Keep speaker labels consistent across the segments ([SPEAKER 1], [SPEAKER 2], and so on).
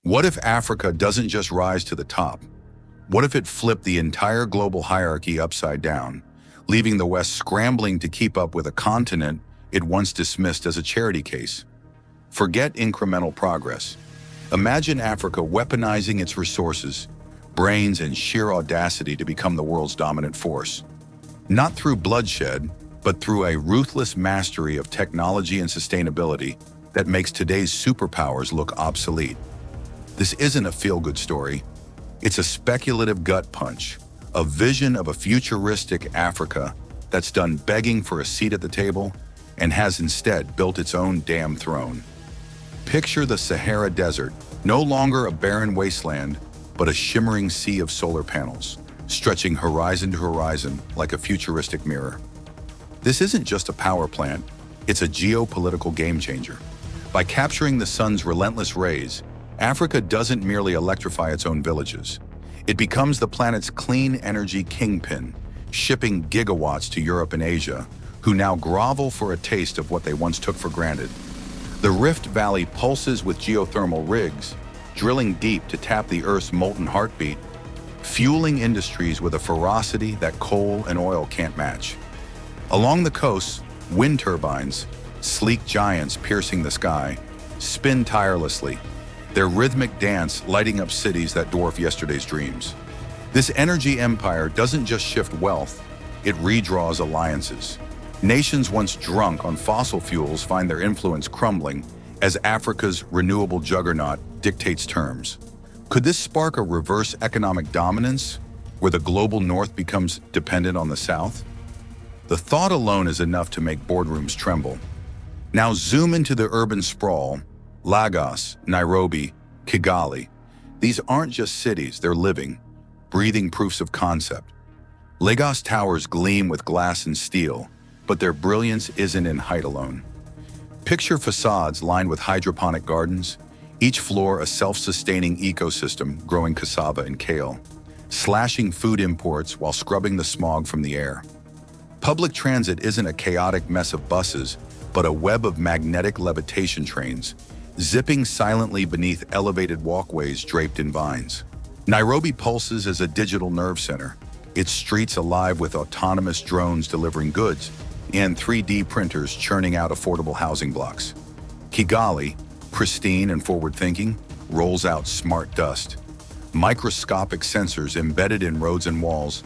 [SPEAKER 1] What if Africa doesn't just rise to the top? What if it flipped the entire global hierarchy upside down, leaving the West scrambling to keep up with a continent it once dismissed as a charity case? Forget incremental progress. Imagine Africa weaponizing its resources, brains, and sheer audacity to become the world's dominant force. Not through bloodshed, but through a ruthless mastery of technology and sustainability that makes today's superpowers look obsolete. This isn't a feel-good story. It's a speculative gut punch, a vision of a futuristic Africa that's done begging for a seat at the table and has instead built its own damn throne. Picture the Sahara Desert, no longer a barren wasteland, but a shimmering sea of solar panels, stretching horizon to horizon like a futuristic mirror. This isn't just a power plant, it's a geopolitical game changer. By capturing the sun's relentless rays, Africa doesn't merely electrify its own villages. It becomes the planet's clean energy kingpin, shipping gigawatts to Europe and Asia, who now grovel for a taste of what they once took for granted. The Rift Valley pulses with geothermal rigs, drilling deep to tap the Earth's molten heartbeat, fueling industries with a ferocity that coal and oil can't match. Along the coast, wind turbines, sleek giants piercing the sky, spin tirelessly, their rhythmic dance lighting up cities that dwarf yesterday's dreams. This energy empire doesn't just shift wealth, it redraws alliances. Nations once drunk on fossil fuels find their influence crumbling as Africa's renewable juggernaut dictates terms. Could this spark a reverse economic dominance, where the global north becomes dependent on the south? The thought alone is enough to make boardrooms tremble. Now zoom into the urban sprawl. Lagos, Nairobi, Kigali. These aren't just cities, they're living, breathing proofs of concept. Lagos towers gleam with glass and steel, but their brilliance isn't in height alone. Picture facades lined with hydroponic gardens, each floor a self-sustaining ecosystem growing cassava and kale, slashing food imports while scrubbing the smog from the air. Public transit isn't a chaotic mess of buses, but a web of magnetic levitation trains, zipping silently beneath elevated walkways draped in vines. Nairobi pulses as a digital nerve center, its streets alive with autonomous drones delivering goods and 3D printers churning out affordable housing blocks. Kigali, pristine and forward-thinking, rolls out smart dust, microscopic sensors embedded in roads and walls,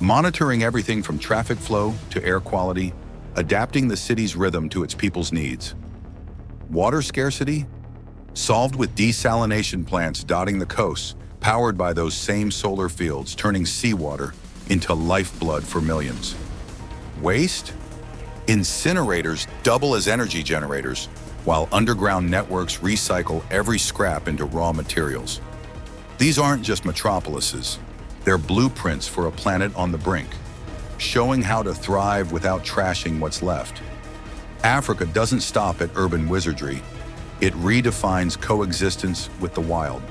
[SPEAKER 1] monitoring everything from traffic flow to air quality, adapting the city's rhythm to its people's needs. Water scarcity? Solved with desalination plants dotting the coast, powered by those same solar fields, turning seawater into lifeblood for millions. Waste? Incinerators double as energy generators, while underground networks recycle every scrap into raw materials. These aren't just metropolises, they're blueprints for a planet on the brink, showing how to thrive without trashing what's left. Africa doesn't stop at urban wizardry, it redefines coexistence with the wild.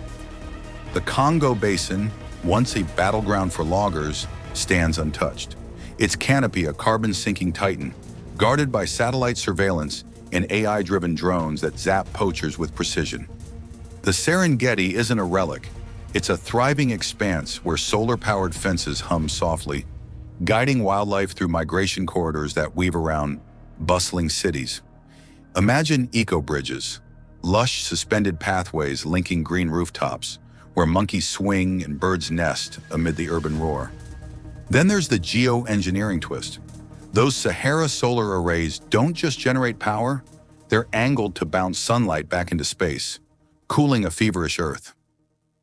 [SPEAKER 1] The Congo Basin, once a battleground for loggers, stands untouched. Its canopy a carbon-sinking titan, guarded by satellite surveillance and AI-driven drones that zap poachers with precision. The Serengeti isn't a relic, it's a thriving expanse where solar-powered fences hum softly, guiding wildlife through migration corridors that weave around bustling cities. Imagine eco-bridges, lush suspended pathways linking green rooftops, where monkeys swing and birds nest amid the urban roar. Then there's the geoengineering twist. Those Sahara solar arrays don't just generate power, they're angled to bounce sunlight back into space, cooling a feverish Earth.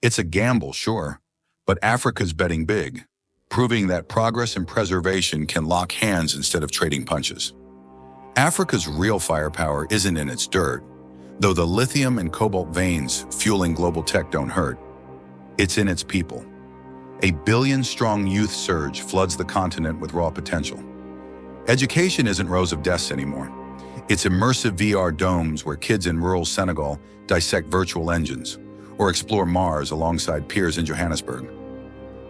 [SPEAKER 1] It's a gamble, sure, but Africa's betting big, proving that progress and preservation can lock hands instead of trading punches. Africa's real firepower isn't in its dirt, though the lithium and cobalt veins fueling global tech don't hurt. It's in its people. A billion-strong youth surge floods the continent with raw potential. Education isn't rows of desks anymore. It's immersive VR domes where kids in rural Senegal dissect virtual engines or explore Mars alongside peers in Johannesburg.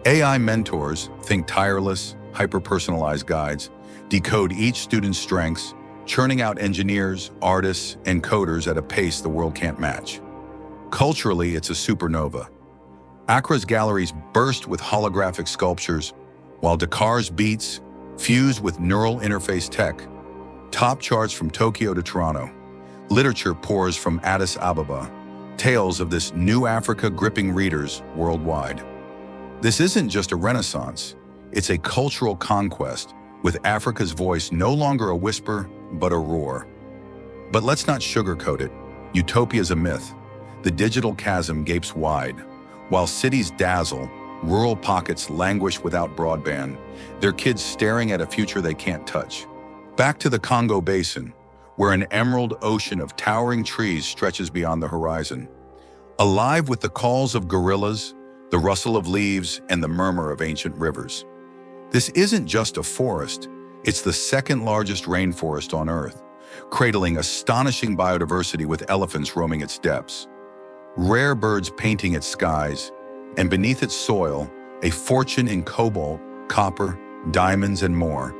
[SPEAKER 1] AI mentors, think tireless, hyper-personalized guides, decode each student's strengths, churning out engineers, artists, and coders at a pace the world can't match. Culturally, it's a supernova. Accra's galleries burst with holographic sculptures, while Dakar's beats fused with neural interface tech. Top charts from Tokyo to Toronto. Literature pours from Addis Ababa. Tales of this new Africa gripping readers worldwide. This isn't just a renaissance, it's a cultural conquest, with Africa's voice no longer a whisper, but a roar. But let's not sugarcoat it. Utopia's a myth. The digital chasm gapes wide. While cities dazzle, rural pockets languish without broadband, their kids staring at a future they can't touch. Back to the Congo Basin, where an emerald ocean of towering trees stretches beyond the horizon. Alive with the calls of gorillas, the rustle of leaves, and the murmur of ancient rivers. This isn't just a forest, it's the second largest rainforest on Earth, cradling astonishing biodiversity with elephants roaming its depths. Rare birds painting its skies, and beneath its soil, a fortune in cobalt, copper, diamonds, and more,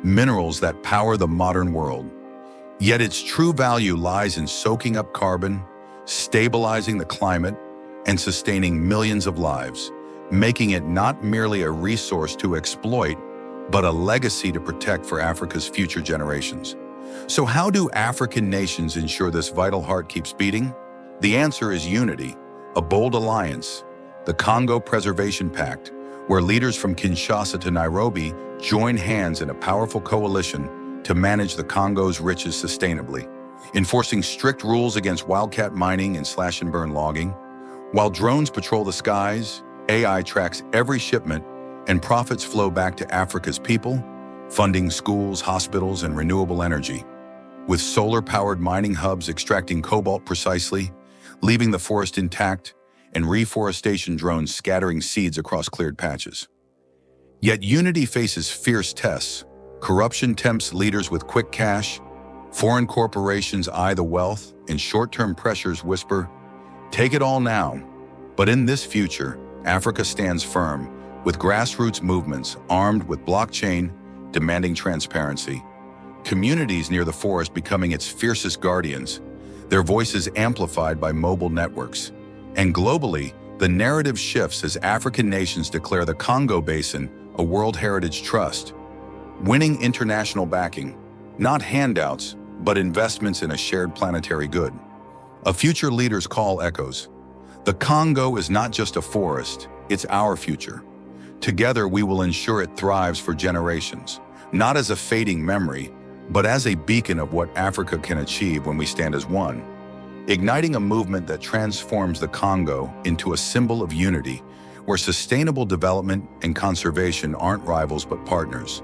[SPEAKER 1] minerals that power the modern world. Yet its true value lies in soaking up carbon, stabilizing the climate, and sustaining millions of lives, making it not merely a resource to exploit, but a legacy to protect for Africa's future generations. So how do African nations ensure this vital heart keeps beating? The answer is unity, a bold alliance, the Congo Preservation Pact, where leaders from Kinshasa to Nairobi join hands in a powerful coalition to manage the Congo's riches sustainably, enforcing strict rules against wildcat mining and slash-and-burn logging. While drones patrol the skies, AI tracks every shipment, and profits flow back to Africa's people, funding schools, hospitals, and renewable energy. With solar-powered mining hubs extracting cobalt precisely, leaving the forest intact, and reforestation drones scattering seeds across cleared patches. Yet unity faces fierce tests. Corruption tempts leaders with quick cash, foreign corporations eye the wealth, and short-term pressures whisper, "Take it all now." But in this future, Africa stands firm, with grassroots movements armed with blockchain, demanding transparency. Communities near the forest becoming its fiercest guardians, their voices amplified by mobile networks. And globally, the narrative shifts as African nations declare the Congo Basin a World Heritage Trust, winning international backing, not handouts, but investments in a shared planetary good. A future leader's call echoes. The Congo is not just a forest, it's our future. Together, we will ensure it thrives for generations, not as a fading memory, but as a beacon of what Africa can achieve when we stand as one, igniting a movement that transforms the Congo into a symbol of unity, where sustainable development and conservation aren't rivals but partners.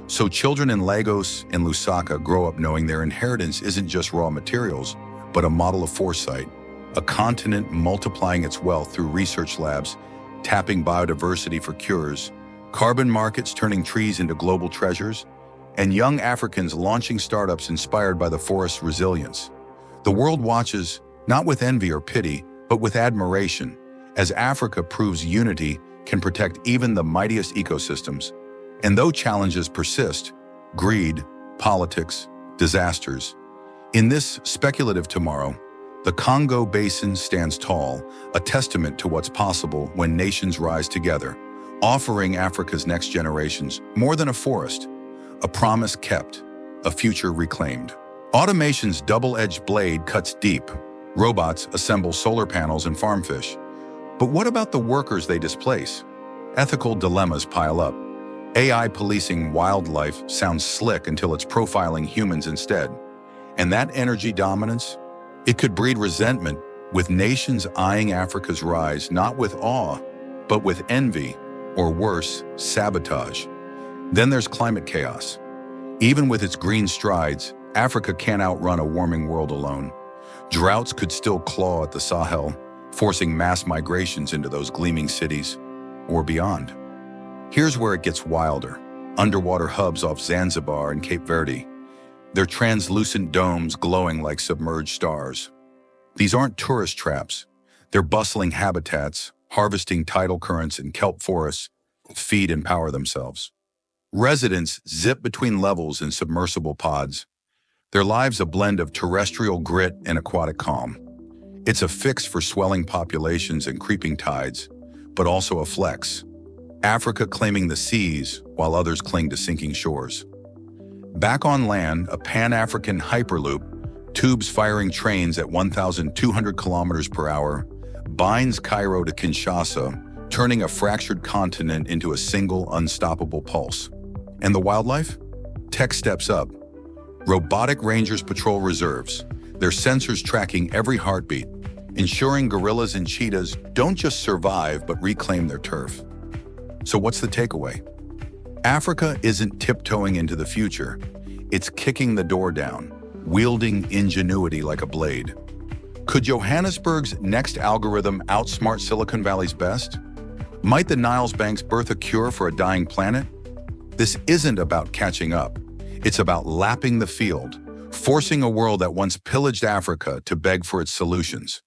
[SPEAKER 1] So children in Lagos and Lusaka grow up knowing their inheritance isn't just raw materials, but a model of foresight, a continent multiplying its wealth through research labs, tapping biodiversity for cures, carbon markets turning trees into global treasures, and young Africans launching startups inspired by the forest's resilience. The world watches, not with envy or pity, but with admiration, as Africa proves unity can protect even the mightiest ecosystems. And though challenges persist, greed, politics, disasters, in this speculative tomorrow, the Congo Basin stands tall, a testament to what's possible when nations rise together, offering Africa's next generations more than a forest, a promise kept, a future reclaimed. Automation's double-edged blade cuts deep. Robots assemble solar panels and farm fish. But what about the workers they displace? Ethical dilemmas pile up. AI policing wildlife sounds slick until it's profiling humans instead. And that energy dominance? It could breed resentment, with nations eyeing Africa's rise not with awe, but with envy, or worse, sabotage. Then there's climate chaos. Even with its green strides, Africa can't outrun a warming world alone. Droughts could still claw at the Sahel, forcing mass migrations into those gleaming cities, or beyond. Here's where it gets wilder. Underwater hubs off Zanzibar and Cape Verde, their translucent domes glowing like submerged stars. These aren't tourist traps. They're bustling habitats, harvesting tidal currents and kelp forests, feed and power themselves. Residents zip between levels in submersible pods, their lives a blend of terrestrial grit and aquatic calm. It's a fix for swelling populations and creeping tides, but also a flex. Africa claiming the seas while others cling to sinking shores. Back on land, a Pan-African hyperloop, tubes firing trains at 1,200 kilometers per hour, binds Cairo to Kinshasa, turning a fractured continent into a single, unstoppable pulse. And the wildlife? Tech steps up. Robotic rangers patrol reserves, their sensors tracking every heartbeat, ensuring gorillas and cheetahs don't just survive but reclaim their turf. So what's the takeaway? Africa isn't tiptoeing into the future. It's kicking the door down, wielding ingenuity like a blade. Could Johannesburg's next algorithm outsmart Silicon Valley's best? Might the Nile's banks birth a cure for a dying planet? This isn't about catching up. It's about lapping the field, forcing a world that once pillaged Africa to beg for its solutions.